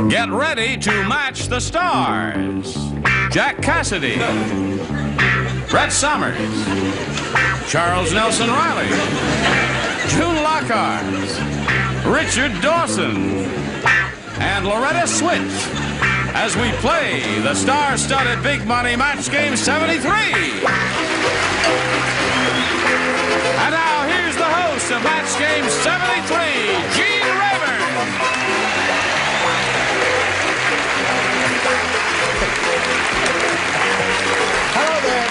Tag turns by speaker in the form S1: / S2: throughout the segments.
S1: Get ready to match the stars. Jack Cassidy, Brett Summers, Charles Nelson Reilly, June Lockhart, Richard Dawson, and Loretta Swit as we play the star-studded Big Money Match Game 73. And now here's the host of Match Game 73, Gene Rayburn.
S2: Hello there.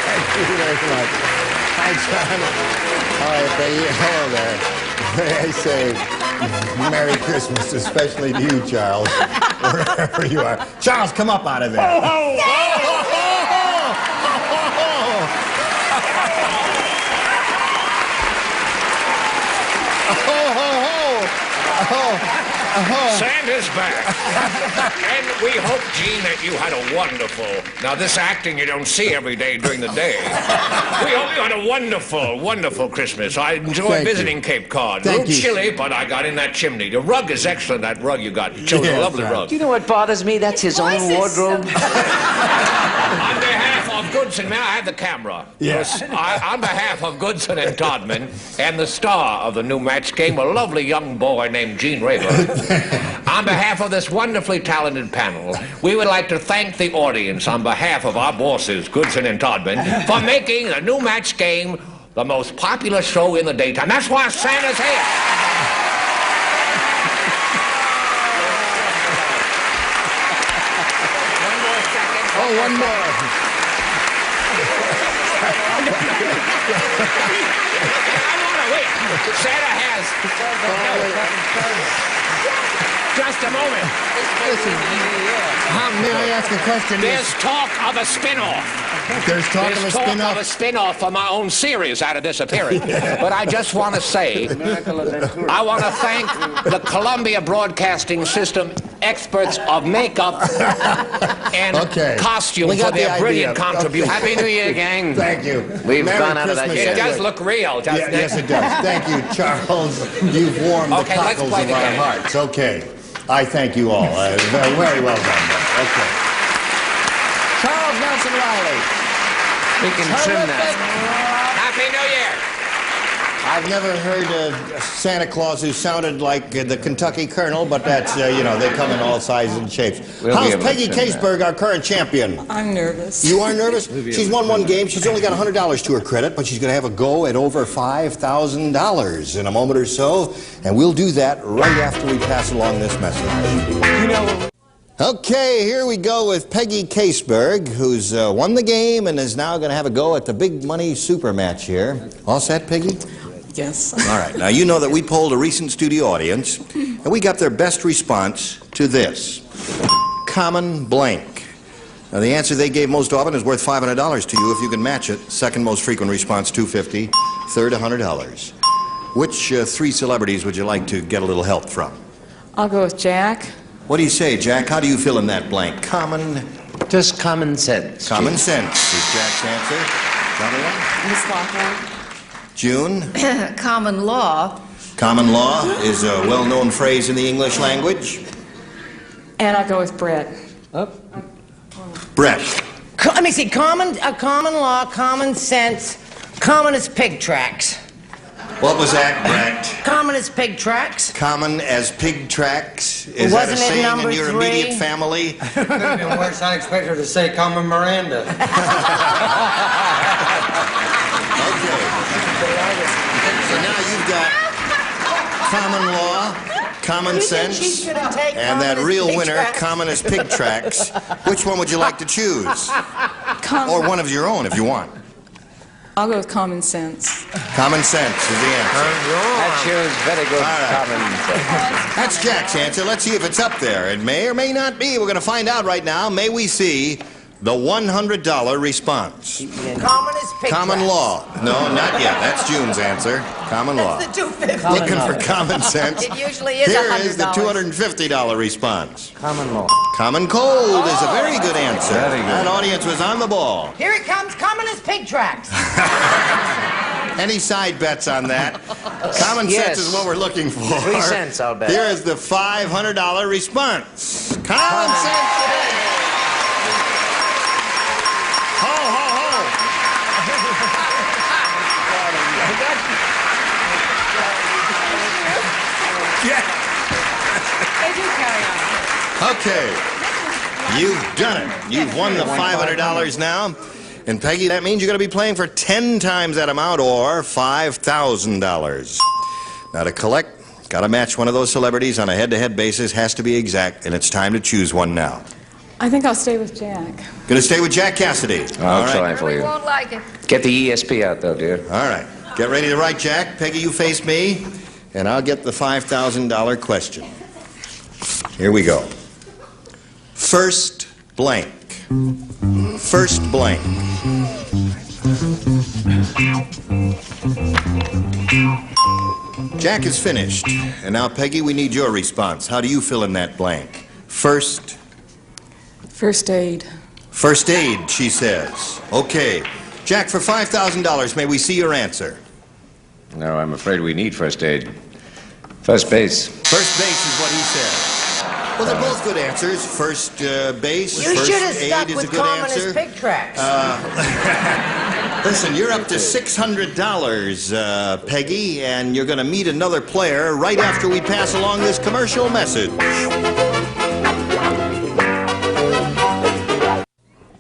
S2: Thank you very much. Hi, John. All right, Peggy. Hello there. May I say Merry Christmas, especially to you, Charles, wherever you are. Charles, come up out of there. Oh, oh, oh,
S3: Santa's back. And we hope, Gene, that you had a wonderful... Now, this acting you don't see every day during the day. We hope you had a wonderful, wonderful Christmas. I enjoyed visiting Cape Cod. A little chilly, but I got in that chimney. The rug is excellent, that rug you got. You chose a lovely rug.
S4: Do you know what bothers me? That's his own wardrobe.
S3: On behalf of Goodson, may I have the camera?
S2: Yes.
S3: On behalf of Goodson and Todman and the star of the new match game, a lovely young boy named Gene Rayburn, on behalf of this wonderfully talented panel, we would like to thank the audience on behalf of our bosses, Goodson and Todman, for making the new match game the most popular show in the daytime. That's why Santa's here.
S2: Oh, one more.
S3: I want to wait. Santa has. Just a moment.
S2: Listen, may I ask a question?
S3: There's talk of a spin-off.
S2: There's talk of a
S3: There's talk
S2: spin-off?
S3: of a spin-off for my own series out of this appearance. But I just want to say, I want to thank the Columbia Broadcasting System experts of makeup and costume for their brilliant contribution.
S4: Happy New Year, gang.
S2: Thank you.
S4: We've gone out of that
S3: It does look real, doesn't it?
S2: Yes, it does. Thank you, Charles. You've warmed the cockles of our hearts. Okay. I thank you all. Very well done. Okay. Charles Nelson Reilly.
S4: We can trim that.
S3: Happy New Year.
S2: I've never heard a Santa Claus who sounded like the Kentucky Colonel, but that's, you know, they come in all sizes and shapes. How's Peggy Caseberg, our current champion?
S5: I'm nervous.
S2: You are nervous? She's won one game. She's only got $100 to her credit, but she's going to have a go at over $5,000 in a moment or so, and we'll do that right after we pass along this message. You know... Okay, here we go with Peggy Caseberg, who's won the game and is now going to have a go at the big money super match here. All set, Peggy?
S5: Yes.
S2: All right. Now, you know that we polled a recent studio audience, and we got their best response to this. Common blank. Now, the answer they gave most often is worth $500 to you if you can match it. Second most frequent response, $250. Third, $100. Which three celebrities would you like to get a little help from?
S5: I'll go with Jack.
S2: What do you say, Jack? How do you fill in that blank? Common...
S4: Just common sense.
S2: Common sense is Jack's answer. Another one?
S5: Miss Lockhart.
S2: June?
S6: Common law.
S2: Common law is a well-known phrase in the English language.
S5: And I'll go with Brett.
S2: Brett.
S4: Let me see. Common law, common sense, common as pig tracks.
S2: What was that, Brett?
S4: Common as pig tracks.
S2: Common as pig tracks? Is that a saying in your immediate family?
S7: Could have been worse. I expect her to say common Miranda.
S2: Okay. So now you've got common law, common sense, and that real winner, common as pig tracks. Which one would you like to choose? Or one of your own if you want.
S5: I'll go with common sense.
S2: Common sense is the answer.
S4: That sure is very good common sense.
S2: That's Jack's answer. Let's see if it's up there. It may or may not be. We're going to find out right now. May we see the $100 response?
S4: Common as pig
S2: Common
S4: tracks.
S2: law. No, not yet. That's June's answer. Common law.
S6: That's the $250.
S2: Looking for common sense.
S6: It usually is
S2: Here
S6: $100.
S2: is the $250 response.
S4: Common law.
S2: Common cold is a very good answer.
S4: Very good.
S2: That audience was on the ball.
S6: Here it comes, common as pig tracks.
S2: Any side bets on that? Common sense is what we're looking for.
S4: 3 cents, I'll bet.
S2: Here is the $500 response. Common sense today. Ho, ho, ho. Okay. You've done it. You've won the $500 now. And Peggy, that means you're going to be playing for 10 times that amount, or $5,000. Now to collect, got to match one of those celebrities on a head-to-head basis. Has to be exact, and it's time to choose one now.
S5: I think I'll stay with Jack.
S2: Going to stay with Jack Cassidy.
S3: I'll try for you.
S6: Won't like it.
S3: Get the ESP out, though, dear.
S2: All right. Get ready to write, Jack. Peggy, you face me, and I'll get the $5,000 question. Here we go. First blank. First blank. Jack is finished. And now, Peggy, we need your response. How do you fill in that blank? First
S5: aid.
S2: First aid, she says. Okay. Jack, for $5,000, may we see your answer?
S3: No, I'm afraid we need first aid. First base.
S2: First base is what he said. Well, they're both good answers. First base,
S4: You
S2: first
S4: should have
S2: aid
S4: stuck
S2: is a
S4: with
S2: good
S4: common
S2: answer.
S4: as pig tracks.
S2: Listen, you're up to $600, Peggy, and you're going to meet another player right after we pass along this commercial message.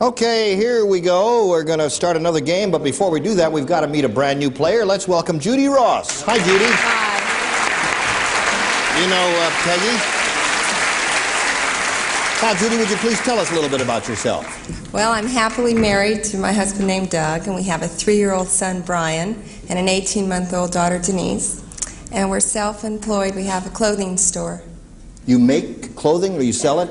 S2: Okay, here we go. We're going to start another game, but before we do that, we've got to meet a brand new player. Let's welcome Judy Ross. Hi, Judy.
S6: Hi.
S2: You know, Peggy. Now, Judy, would you please tell us a little bit about yourself?
S6: Well, I'm happily married to my husband named Doug, and we have a 3-year-old son, Brian, and an 18-month-old daughter, Denise. And we're self-employed. We have a clothing store.
S2: You make clothing or you sell it?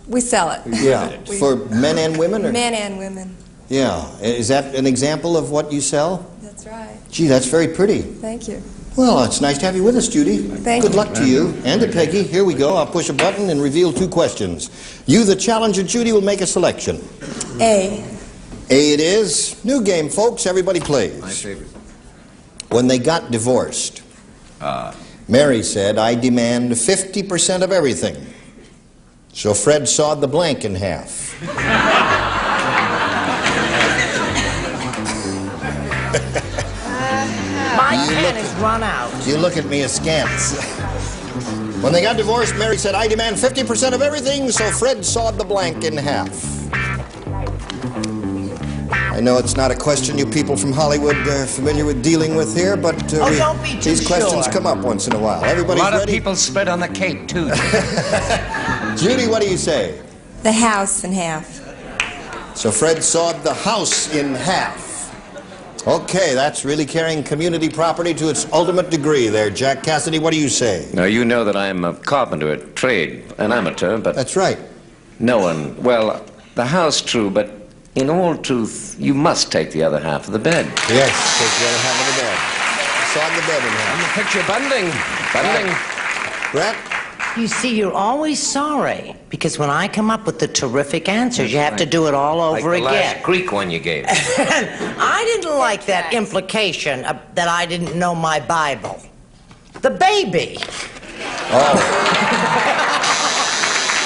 S6: We sell it.
S2: Yeah. For men and women? Or?
S6: Men and women.
S2: Yeah. Is that an example of what you sell?
S6: That's right.
S2: Gee, that's very pretty.
S6: Thank you.
S2: Well, it's nice to have you with us, Judy.
S6: Thank
S2: Good
S6: you.
S2: luck to you and to Peggy. Here we go. I'll push a button and reveal 2 questions. You, the challenger, Judy, will make a selection.
S6: A.
S2: A it is. New game, folks. Everybody plays.
S3: My favorite.
S2: When they got divorced, Mary said, I demand 50% of everything. So Fred sawed the blank in half.
S4: My pen has run out.
S2: You look at me askance. When they got divorced, Mary said, I demand 50% of everything, so Fred sawed the blank in half. I know it's not a question you people from Hollywood are familiar with dealing with here, but
S4: don't be too
S2: these questions
S4: sure.
S2: come up once in a while. Everybody's
S8: A lot of
S2: ready?
S8: people spit on the cake, too.
S2: Judy, what do you say?
S6: The house in half.
S2: So Fred sawed the house in half. Okay, that's really carrying community property to its ultimate degree there. Jack Cassidy, what do you say?
S3: Now, you know that I'm a carpenter at trade, an amateur, but
S2: That's right.
S3: no one... Well, the house, true, but in all truth, you must take the other half of the bed.
S2: Yes, take the other half of the bed. Sawed the bed in half.
S3: Picture bundling. Bundling.
S2: Brett?
S4: You see, you're always sorry, because when I come up with the terrific answers, you have to do it all
S3: Like
S4: over
S3: the
S4: again.
S3: last Greek one you gave.
S4: I didn't like that implication that I didn't know my Bible. The baby.
S2: Oh.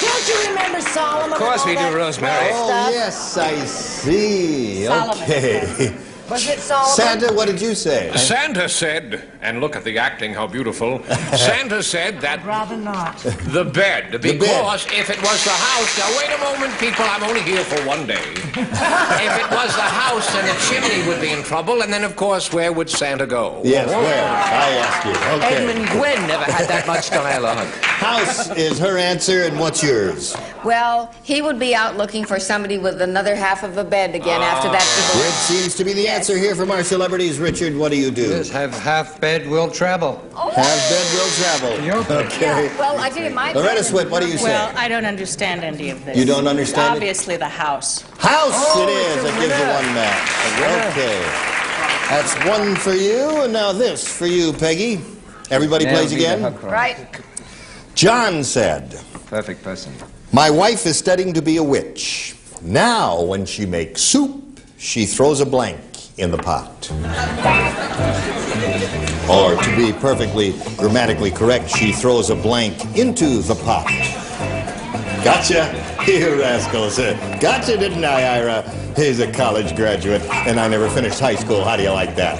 S4: Don't you remember Solomon?
S3: Of course
S4: and
S3: we
S4: all
S3: do,
S4: that
S3: Rosemary.
S2: Oh,
S4: stuff?
S2: yes, I see. Okay.
S4: Was it Solomon?
S2: Santa, what did you say?
S1: Santa said, and look at the acting, how beautiful. Santa said that
S4: Rather not.
S1: the bed,
S2: bed.
S1: because if it was the house, now wait a moment, people, I'm only here for one day. If it was the house, then the chimney would be in trouble, and then, of course, where would Santa go?
S2: Yes, where? I asked you. Okay.
S3: Edmund Gwenn never had that much dialogue.
S2: House is her answer, and what's yours?
S9: Well, he would be out looking for somebody with another half of a bed again after that
S2: Which
S9: divorce.
S2: seems to be the answer here from our celebrities. Richard, what do you do?
S8: Just have half bed will travel.
S2: Half bed will travel. Okay.
S9: Yeah, well, I tell you, my
S2: Loretta Swit, what do you say?
S10: Well, I don't understand any of this.
S2: You don't understand it?
S10: Obviously, the house.
S2: House it is. That gives you 1 match. Okay. That's 1 for you, and now this for you, Peggy. Everybody plays again?
S9: Right.
S2: John said,
S8: Perfect person.
S2: my wife is studying to be a witch. Now, when she makes soup, she throws a blank in the pot. Or to be perfectly grammatically correct, she throws a blank into the pot. Gotcha, you rascals. Gotcha, didn't I, Ira? He's a college graduate, and I never finished high school. How do you like that?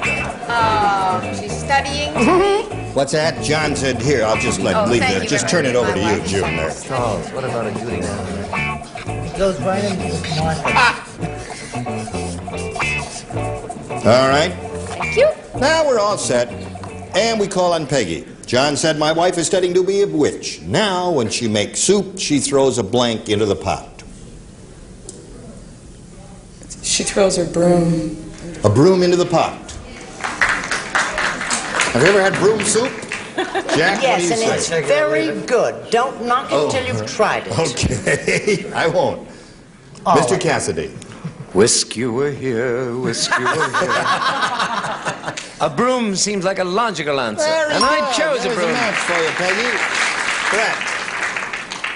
S9: Oh, she's studying today?
S2: What's that? John said, here, I'll just leave it. Just turn it over to you, June, there.
S7: Charles, what about a Judy now?
S4: Goes Brian.
S2: All right.
S9: Thank you.
S2: Now we're all set, and we call on Peggy. John said, my wife is studying to be a witch. Now, when she makes soup, she throws a blank into the pot.
S5: She throws her broom.
S2: A broom into the pot. Have you ever had broom soup? Jack,
S4: Yes,
S2: what do you
S4: and
S2: say?
S4: it's very good. Don't knock it until you've tried it.
S2: Okay, I won't.
S4: All
S2: Mr.
S4: right.
S2: Cassidy.
S8: Whisk you were here, whisk you were here. A broom seems like a logical answer, and I chose a
S2: There's
S8: broom.
S2: a match for you, Peggy. Brett.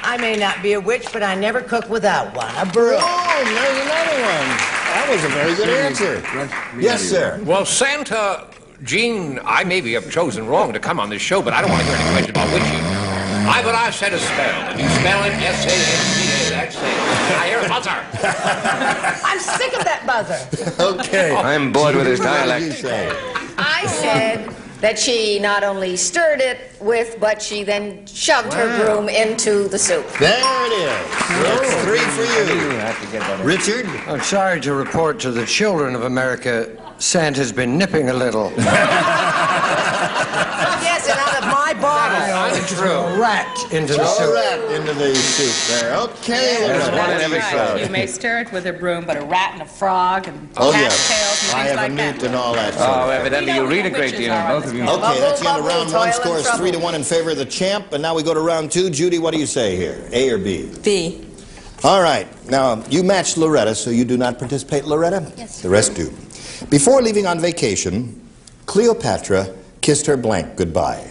S4: I may not be a witch, but I never cook without one. A broom.
S2: Oh, there's another one. That was a very good answer. Yes, sir.
S3: Well, Santa, Gene, I maybe have chosen wrong to come on this show, but I don't want to hear any questions about witching. But I said a spell, and you spell it S-A-N-T-A. That's it. I hear a buzzer.
S4: I'm sick of that buzzer.
S2: Okay.
S8: I'm bored with his
S2: What did you
S8: dialect.
S2: say?
S9: I said that she not only stirred it with, but she then shoved her broom into the soup.
S2: There it is. That's 3 for you.
S8: have to get that in.
S2: Richard?
S7: I'm sorry to report to the children of America, Santa's been nipping a little.
S4: Yes, and out of my bottle.
S7: Throw a rat into the
S2: Throw a
S7: soup.
S2: rat into the soup there. Okay.
S8: There's
S2: Loretta,
S8: one in
S2: what do
S8: every
S2: you say?
S8: crowd.
S10: You may stir it with a broom, but a rat and a frog and
S2: Oh,
S10: cat
S2: yes.
S10: tails and
S2: I
S10: things
S2: have a
S10: like
S2: newt
S10: that.
S2: and all that.
S8: Oh,
S2: sort of
S8: evidently you read a great deal, both of you.
S2: Okay, that's the end of
S4: Bubble,
S2: round
S4: toil
S2: 1.
S4: and
S2: Score is
S4: trouble.
S2: 3-1 in favor of the champ. And now we go to round 2. Judy, what do you say here? A or B?
S6: B.
S2: All right. Now, you matched Loretta, so you do not participate, Loretta?
S9: Yes.
S2: The rest do. Before leaving on vacation, Cleopatra kissed her blank goodbye.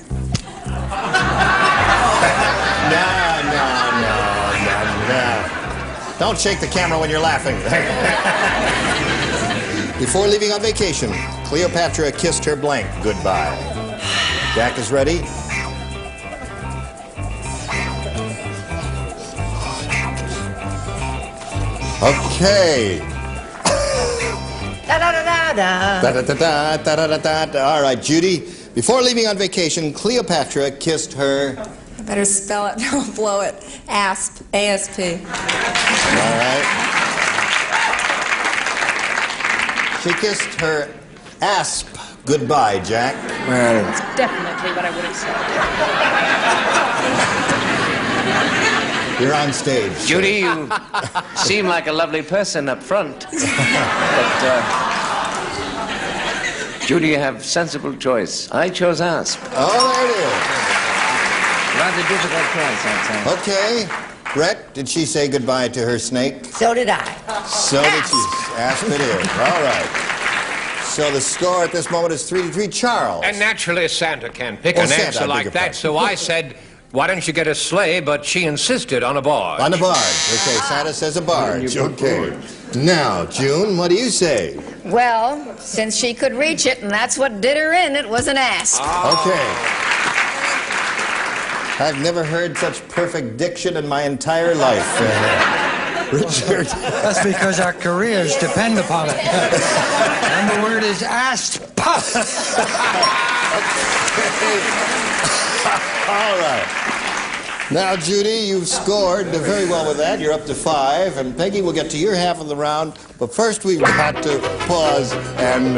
S2: No. Don't shake the camera when you're laughing. Before leaving on vacation, Cleopatra kissed her blank goodbye. Jack is ready. Okay.
S4: Da-da-da-da-da.
S2: Da-da-da-da, all right, Judy. Before leaving on vacation, Cleopatra kissed her.
S6: I better spell it, I'll blow it. Asp. A-S-P.
S2: All right. She kissed her asp goodbye, Jack.
S10: That's definitely what I would have said.
S2: You're on stage.
S8: Judy, you seem like a lovely person up front. But, Judy, you have sensible choice. I chose asp.
S2: Oh, there it
S8: Rather difficult choice, I'd say.
S2: is. Okay. Brett, did she say goodbye to her snake?
S4: So did I.
S2: So did she. Asp it is. All right. So the score at this moment is 3-3. Charles.
S3: And naturally, Santa can't pick
S2: Oh,
S3: an
S2: Santa, I
S3: answer
S2: beg
S3: like
S2: your
S3: that,
S2: pardon.
S3: so I said, why don't you get a sleigh? But she insisted on a barge.
S2: On the barge. Okay, Santa says a barge. Okay. Now, June, what do you say?
S9: Well, since she could reach it, and that's what did her in, it was an asp.
S2: Okay. I've never heard such perfect diction in my entire life. Richard.
S7: That's because our careers depend upon it. And the word is asp.
S2: All right. Now, Judy, you've scored very well with that. You're up to 5, and Peggy will get to your half of the round. But first, we've got to pause and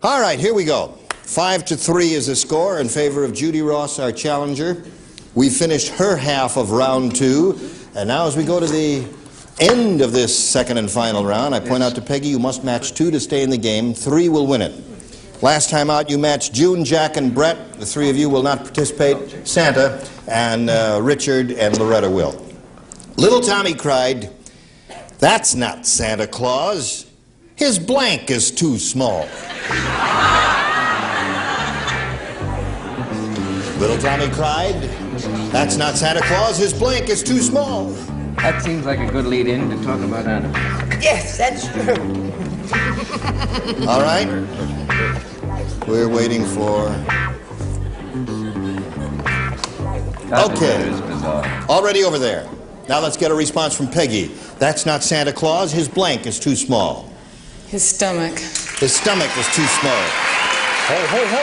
S2: All right, here we go. 5-3 is the score in favor of Judy Ross, our challenger. We finished her half of round 2, and now as we go to the end of this second and final round, I point out to Peggy, you must match 2 to stay in the game. 3 will win it. Last time out, you matched June, Jack, and Brett. The 3 of you will not participate. Santa and Richard and Loretta will. Little Tommy cried, "That's not Santa Claus. His blank is too small." Little Tommy cried, "That's not Santa Claus. His blank is too small."
S8: That seems like a good lead-in to talk about animals.
S4: Yes, that's true.
S2: All right. We're waiting for... Okay. Already over there. Now let's get a response from Peggy. That's not Santa Claus. His blank is too small.
S5: His stomach.
S2: His stomach is too small. Ho, ho, ho.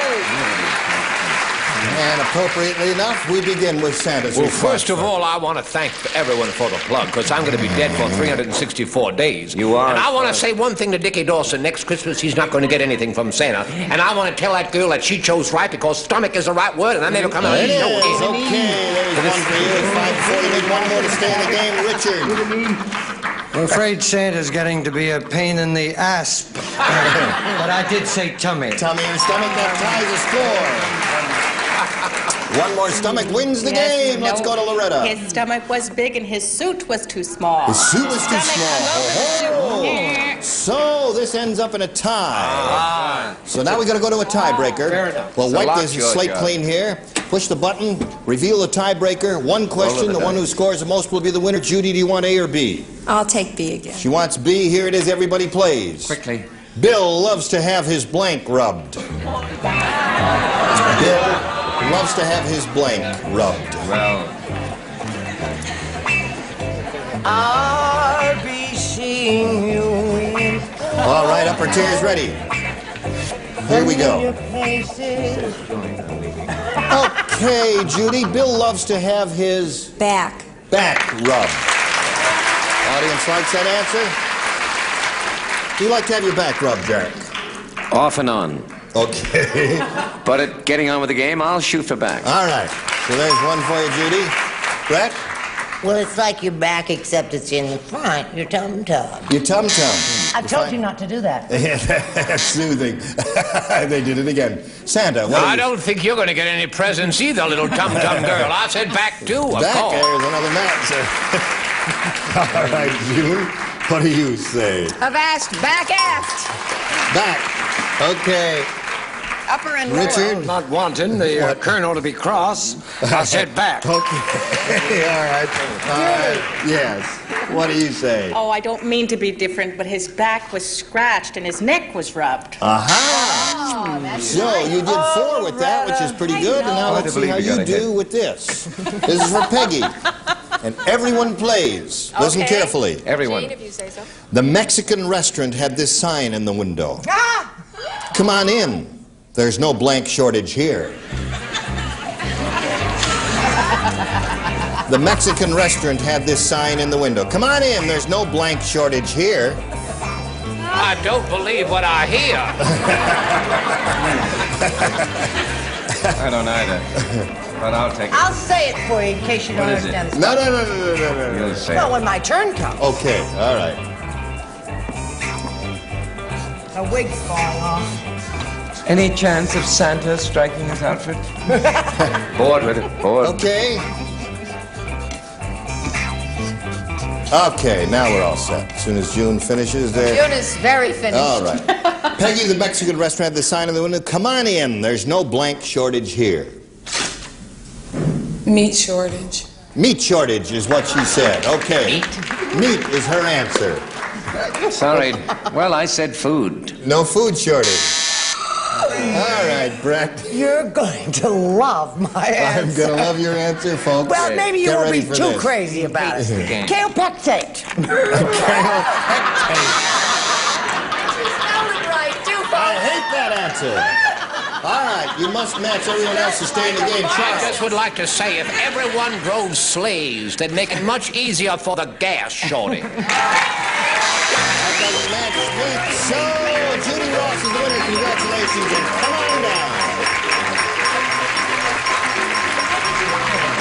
S2: And appropriately enough, we begin with Santa's
S3: Well,
S2: response.
S3: first of all, I want to thank everyone for the plug, because I'm going to be dead for 364 days.
S8: You are.
S3: And I want to say one thing to Dickie Dawson. Next Christmas, he's not going to get anything from Santa. And I want to tell that girl that she chose right, because stomach is the right word, and I never come out
S2: It
S3: of
S2: is.
S3: no
S2: Okay, there's one for you. It's 5:40. Need one more to stay in the game. Richard.
S7: I'm afraid Santa's getting to be a pain in the ass. But I did say tummy.
S2: Tummy and stomach, that ties the score. One more stomach wins the game. Let's go to Loretta.
S10: His stomach was big and his suit was too small.
S2: His suit was too small. Oh. So this ends up in a tie. So now we got to go to a tiebreaker. We'll wipe this slate clean here. Push the button. Reveal the tiebreaker. One question. The one who scores the most will be the winner. Judy, do you want A or B?
S6: I'll take B again.
S2: She wants B. Here it is. Everybody plays.
S8: Quickly.
S2: Bill loves to have his blank rubbed. Bill loves to have his blank rubbed.
S8: Well,
S4: I'll be seeing you in
S2: all right, upper tier is ready. Here we go. Okay, Judy. Bill loves to have his
S6: Back.
S2: back rubbed. Audience likes that answer. Do you like to have your back rubbed, Derek?
S8: off and on.
S2: Okay.
S8: But at getting on with the game, I'll shoot for back.
S2: All right. So there's one for you, Judy. Brett?
S4: Well, it's like your back, except it's in the front, your tum-tum.
S2: Your tum-tum.
S4: I told you not to do that.
S2: That's soothing. They did it again. Santa, what
S3: I don't think you're going to get any presents either, little tum-tum girl. I said back too, of
S2: Back,
S3: course.
S2: there's another match. All right, June, what do you say?
S9: Avast, back aft.
S2: Back. Okay.
S9: Upper and
S2: Richard?
S9: lower.
S7: Not wanting the colonel to be cross. I said back.
S2: Okay. All right. All right. Yes. What do you say?
S10: Oh, I don't mean to be different, but his back was scratched and his neck was rubbed.
S2: Aha! So you did 4 with that, which is pretty good. And now let's see how you do with this. This is for Peggy. And everyone plays. Listen carefully.
S8: Everyone.
S9: Jane, if you say so.
S2: The Mexican restaurant had this sign in the window. Come on in. There's no blank shortage here. The Mexican restaurant had this sign in the window. Come on in. There's no blank shortage here.
S3: I don't believe what I hear.
S8: I don't either. But I'll take it.
S4: I'll say it for you in case you don't
S8: What is it?
S4: understand.
S2: No.
S8: You'll say
S4: Well,
S8: it.
S4: when my turn comes.
S2: Okay, all right.
S4: A wig's falling off.
S8: Any chance of Santa striking his outfit? Bored with it. Bored.
S2: Okay. Okay, now we're all set. As soon as June finishes there.
S9: June is very finished.
S2: All right. Peggy, the Mexican restaurant had the sign in the window. Come on in. There's no blank shortage here.
S5: Meat shortage.
S2: Meat shortage is what she said. Okay. Meat is her answer.
S8: Sorry. Well, I said food.
S2: No food shortage. All right, Brett.
S4: You're going to love my answer.
S2: I'm going to love your answer, folks.
S4: Well, maybe you
S2: Get
S4: won't
S2: ready
S4: be
S2: for
S4: too
S2: this.
S4: crazy about it.
S8: game.
S4: Kale pectate.
S2: I hate that answer. All right, you must match everyone else to stay in the game.
S3: I
S2: Charles.
S3: just would like to say, if everyone drove sleighs, that'd make it much easier for the gas shortage.
S2: So, Judy Ross is the winner. Congratulations, and come on down.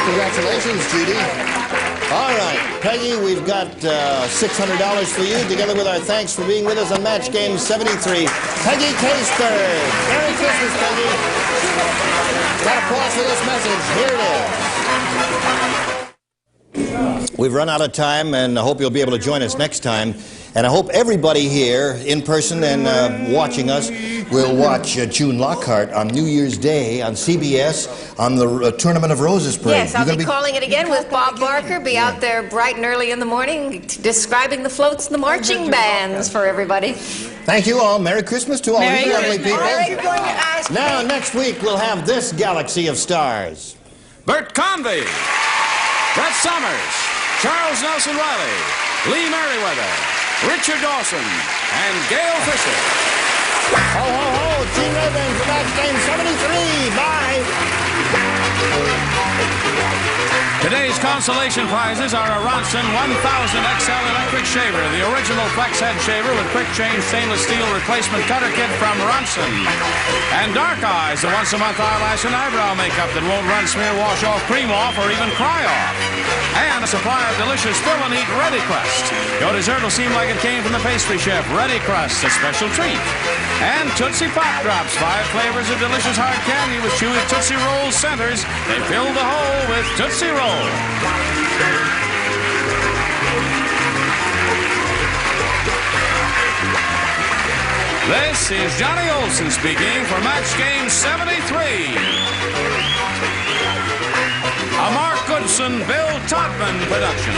S2: Congratulations, Judy. All right, Peggy, we've got $600 for you, together with our thanks for being with us on Match Game 73. Peggy Caseberg. Merry Christmas, Peggy. Got applause for this message. Here it is. We've run out of time, and I hope you'll be able to join us next time. And I hope everybody here, in person and watching us, will watch June Lockhart on New Year's Day on CBS on the Tournament of Roses parade.
S9: Yes, I'll be calling it again with Bob Barker. Be out there bright and early in the morning describing the floats and the marching bands for everybody.
S2: Thank you all. Merry Christmas to all you lovely people. Now,
S9: me?
S2: next week, we'll have this galaxy of stars.
S11: Bert Convy, Brett Summers, Charles Nelson Reilly, Lee Merriweather, Richard Dawson, and Gail Fisher.
S2: Ho, ho, ho! Gene Raven for Match Game 73. Bye!
S11: Today's consolation prizes are a Ronson 1000 XL electric shaver, the original flex head shaver with quick change stainless steel replacement cutter kit from Ronson. And Dark Eyes, the once-a-month eyelash and eyebrow makeup that won't run, smear, wash off, cream off, or even cry off. And a supply of delicious fill and eat Ready Crust. Your dessert will seem like it came from the pastry chef. Ready Crust, a special treat. And Tootsie Pop Drops, 5 flavors of delicious hard candy with chewy Tootsie Roll centers. They fill the hole with Tootsie Roll. This is Johnny Olson speaking for Match Game 73. A Mark Goodson, Bill Todman production.